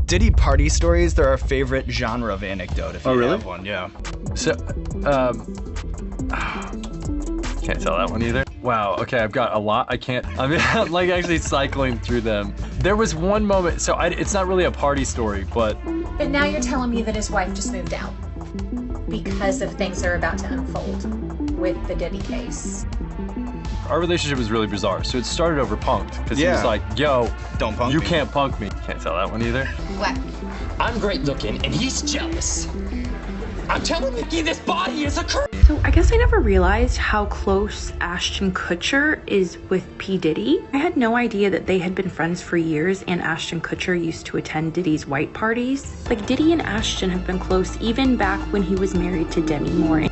Diddy party stories, they're our favorite genre of anecdote, if you have one, yeah. So, can't tell that one either. Wow, okay, I've got a lot. I'm like actually cycling through them. There was one moment, so it's not really a party story, but now you're telling me that his wife just moved out because of things that are about to unfold with the Diddy case. Our relationship was really bizarre. So it started over punked, because he was like, yo, don't punk you me. Can't punk me. Can't tell that one either. What? I'm great looking and he's jealous. I'm telling Mickey this body is a curse. So I guess I never realized how close Ashton Kutcher is with P. Diddy. I had no idea that they had been friends for years and Ashton Kutcher used to attend Diddy's white parties. Like Diddy and Ashton have been close even back when he was married to Demi Moore.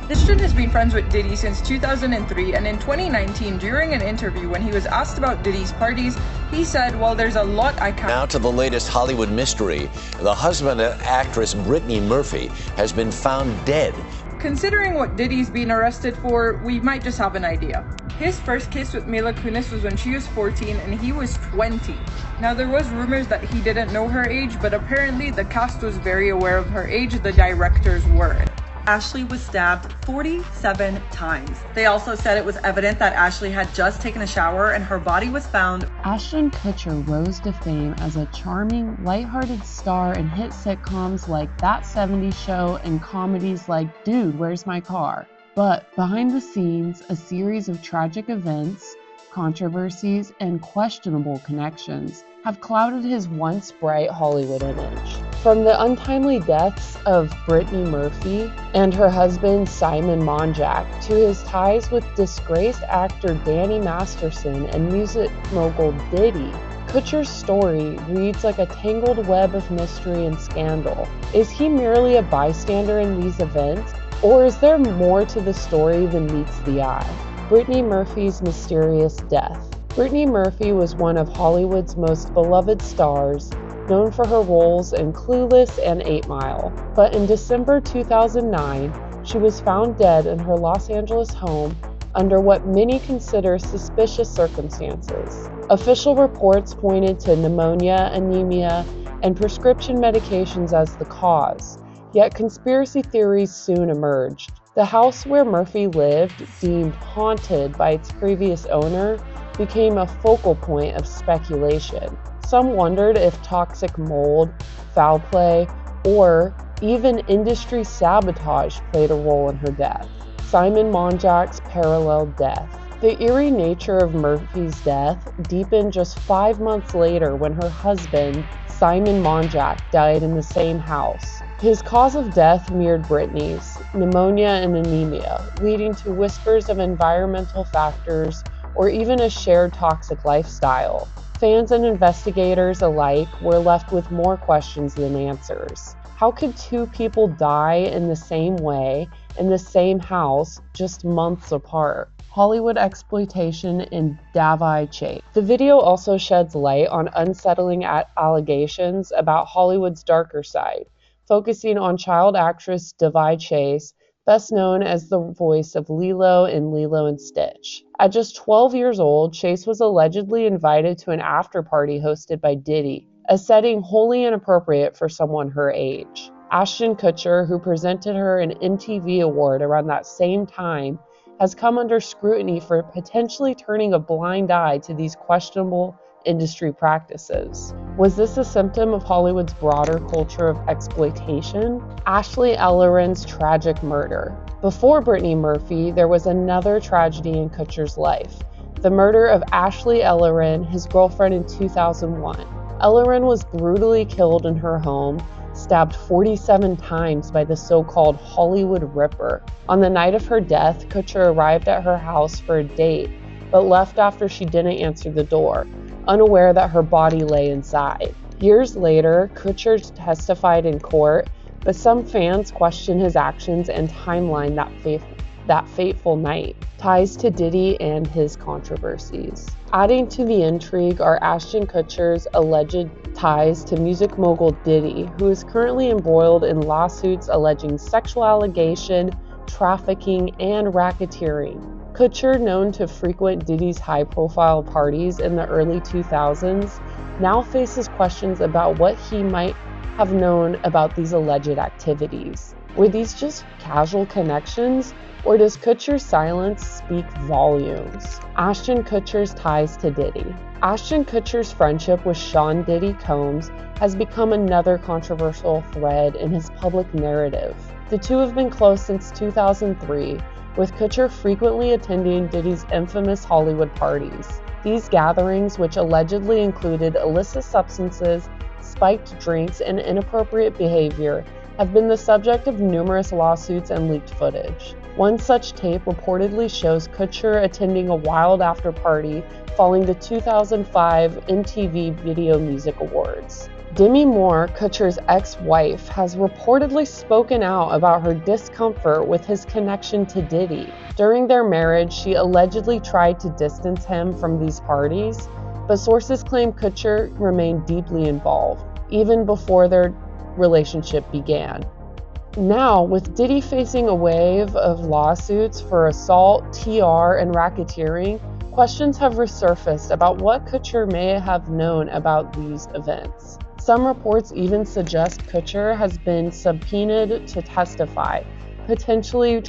Ashton has been friends with Diddy since 2003, and in 2019, during an interview when he was asked about Diddy's parties, he said, well, there's a lot I can't... Now to the latest Hollywood mystery. The husband of actress Brittany Murphy has been found dead. Considering what Diddy's been arrested for, we might just have an idea. His first kiss with Mila Kunis was when she was 14 and he was 20. Now there was rumors that he didn't know her age, but apparently the cast was very aware of her age, the directors weren't. Ashley was stabbed 47 times. They also said it was evident that Ashley had just taken a shower and her body was found. Ashton Kutcher rose to fame as a charming, lighthearted star in hit sitcoms like That 70s Show and comedies like Dude, Where's My Car? But behind the scenes, a series of tragic events, controversies, and questionable connections have clouded his once bright Hollywood image. From the untimely deaths of Brittany Murphy and her husband Simon Monjack to his ties with disgraced actor Danny Masterson and music mogul Diddy, Kutcher's story reads like a tangled web of mystery and scandal. Is he merely a bystander in these events, or is there more to the story than meets the eye? Brittany Murphy's mysterious death. Brittany Murphy was one of Hollywood's most beloved stars, known for her roles in Clueless and 8 Mile. But in December 2009, she was found dead in her Los Angeles home under what many consider suspicious circumstances. Official reports pointed to pneumonia, anemia, and prescription medications as the cause, yet conspiracy theories soon emerged. The house where Murphy lived, deemed haunted by its previous owner, became a focal point of speculation. Some wondered if toxic mold, foul play, or even industry sabotage played a role in her death. Simon Monjack's parallel death. The eerie nature of Murphy's death deepened just 5 months later when her husband, Simon Monjack, died in the same house. His cause of death mirrored Brittany's, pneumonia and anemia, leading to whispers of environmental factors or even a shared toxic lifestyle. Fans and investigators alike were left with more questions than answers. How could two people die in the same way, in the same house, just months apart? Hollywood exploitation in Davai Chase. The video also sheds light on unsettling allegations about Hollywood's darker side, focusing on child actress Davai Chase, best known as the voice of Lilo in Lilo and Stitch. At just 12 years old, Chase was allegedly invited to an after-party hosted by Diddy, a setting wholly inappropriate for someone her age. Ashton Kutcher, who presented her an MTV award around that same time, has come under scrutiny for potentially turning a blind eye to these questionable industry practices. Was this a symptom of Hollywood's broader culture of exploitation? Ashley Elleren's tragic murder. Before Brittany Murphy, there was another tragedy in Kutcher's life, the murder of Ashley Elleren, his girlfriend, in 2001. Elleren was brutally killed in her home, stabbed 47 times by the so-called Hollywood Ripper. On the night of her death, Kutcher arrived at her house for a date, but left after she didn't answer the door, unaware that her body lay inside. Years later, Kutcher testified in court, but some fans question his actions and timeline that fateful night, ties to Diddy and his controversies. Adding to the intrigue are Ashton Kutcher's alleged ties to music mogul Diddy, who is currently embroiled in lawsuits alleging sexual allegation, trafficking, and racketeering. Kutcher, known to frequent Diddy's high-profile parties in the early 2000s, now faces questions about what he might have known about these alleged activities. Were these just casual connections, or does Kutcher's silence speak volumes? Ashton Kutcher's ties to Diddy. Ashton Kutcher's friendship with Sean Diddy Combs has become another controversial thread in his public narrative. The two have been close since 2003, with Kutcher frequently attending Diddy's infamous Hollywood parties. These gatherings, which allegedly included illicit substances, spiked drinks, and inappropriate behavior, have been the subject of numerous lawsuits and leaked footage. One such tape reportedly shows Kutcher attending a wild after-party following the 2005 MTV Video Music Awards. Demi Moore, Kutcher's ex-wife, has reportedly spoken out about her discomfort with his connection to Diddy. During their marriage, she allegedly tried to distance him from these parties, but sources claim Kutcher remained deeply involved, even before their relationship began. Now, with Diddy facing a wave of lawsuits for assault, TR, and racketeering, questions have resurfaced about what Kutcher may have known about these events. Some reports even suggest Kutcher has been subpoenaed to testify, potentially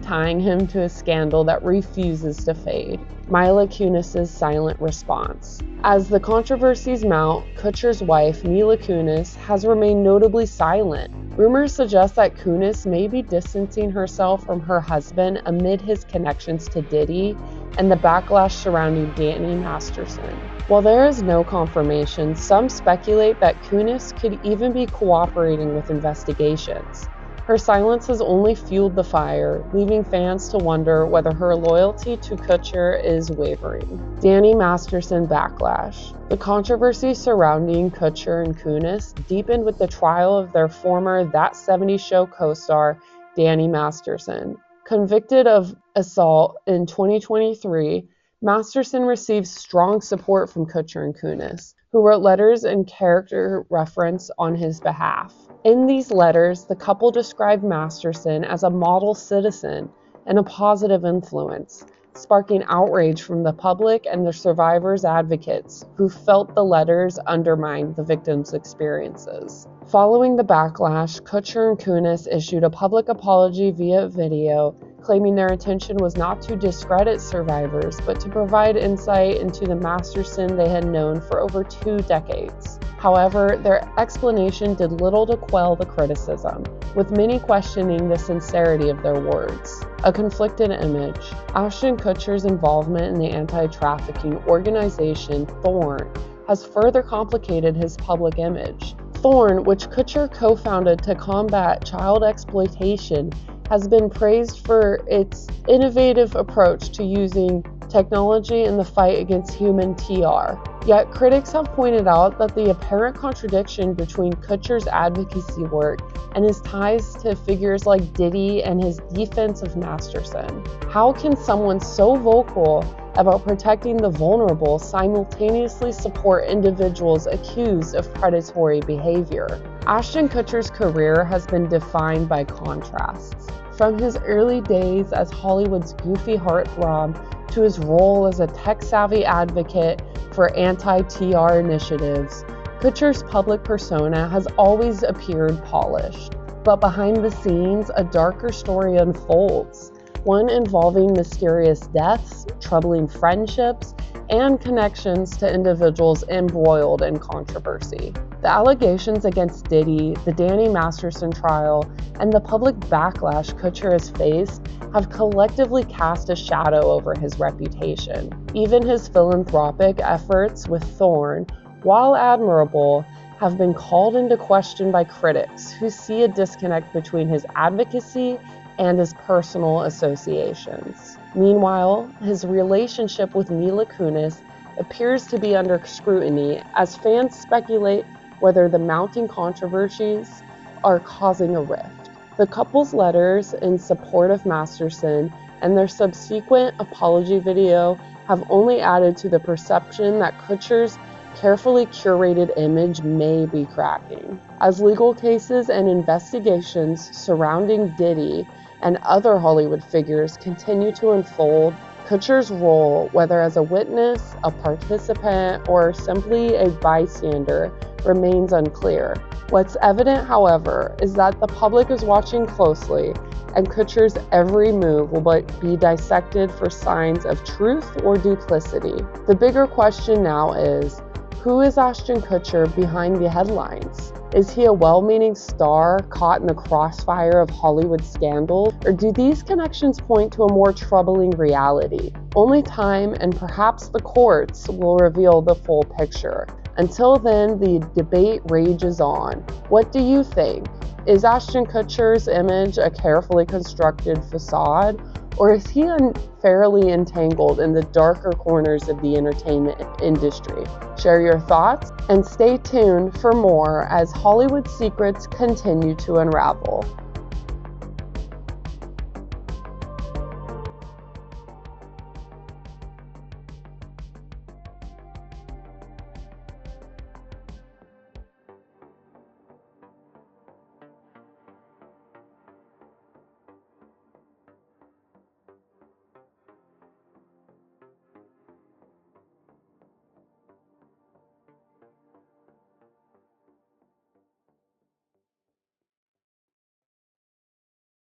tying him to a scandal that refuses to fade. Mila Kunis's silent response. As the controversies mount, Kutcher's wife, Mila Kunis, has remained notably silent. Rumors suggest that Kunis may be distancing herself from her husband amid his connections to Diddy and the backlash surrounding Danny Masterson. While there is no confirmation, some speculate that Kunis could even be cooperating with investigations. Her silence has only fueled the fire, leaving fans to wonder whether her loyalty to Kutcher is wavering. Danny Masterson backlash. The controversy surrounding Kutcher and Kunis deepened with the trial of their former That 70s Show co-star, Danny Masterson. Convicted of assault in 2023, Masterson received strong support from Kutcher and Kunis, who wrote letters and character reference on his behalf. In these letters, the couple described Masterson as a model citizen and a positive influence, sparking outrage from the public and the survivors' advocates who felt the letters undermined the victims' experiences. Following the backlash, Kutcher and Kunis issued a public apology via video, claiming their intention was not to discredit survivors, but to provide insight into the Masterson they had known for over 2 decades. However, their explanation did little to quell the criticism, with many questioning the sincerity of their words. A conflicted image. Ashton Kutcher's involvement in the anti-trafficking organization Thorn has further complicated his public image. Thorn, which Kutcher co-founded to combat child exploitation, has been praised for its innovative approach to using technology in the fight against human TR. Yet critics have pointed out that the apparent contradiction between Kutcher's advocacy work and his ties to figures like Diddy and his defense of Masterson. How can someone so vocal about protecting the vulnerable simultaneously support individuals accused of predatory behavior? Ashton Kutcher's career has been defined by contrasts. From his early days as Hollywood's goofy heartthrob to his role as a tech-savvy advocate for anti-TR initiatives, Kutcher's public persona has always appeared polished. But behind the scenes, a darker story unfolds, one involving mysterious deaths, troubling friendships, and connections to individuals embroiled in controversy. The allegations against Diddy, the Danny Masterson trial, and the public backlash Kutcher has faced have collectively cast a shadow over his reputation. Even his philanthropic efforts with Thorn, while admirable, have been called into question by critics who see a disconnect between his advocacy and his personal associations. Meanwhile, his relationship with Mila Kunis appears to be under scrutiny as fans speculate whether the mounting controversies are causing a rift. The couple's letters in support of Masterson and their subsequent apology video have only added to the perception that Kutcher's carefully curated image may be cracking. As legal cases and investigations surrounding Diddy and other Hollywood figures continue to unfold, Kutcher's role, whether as a witness, a participant, or simply a bystander, remains unclear. What's evident, however, is that the public is watching closely, and Kutcher's every move will be dissected for signs of truth or duplicity. The bigger question now is, who is Ashton Kutcher behind the headlines? Is he a well-meaning star caught in the crossfire of Hollywood scandals, or do these connections point to a more troubling reality? Only time and perhaps the courts will reveal the full picture. Until then, the debate rages on. What do you think? Is Ashton Kutcher's image a carefully constructed facade, or is he unfairly entangled in the darker corners of the entertainment industry? Share your thoughts and stay tuned for more as Hollywood secrets continue to unravel.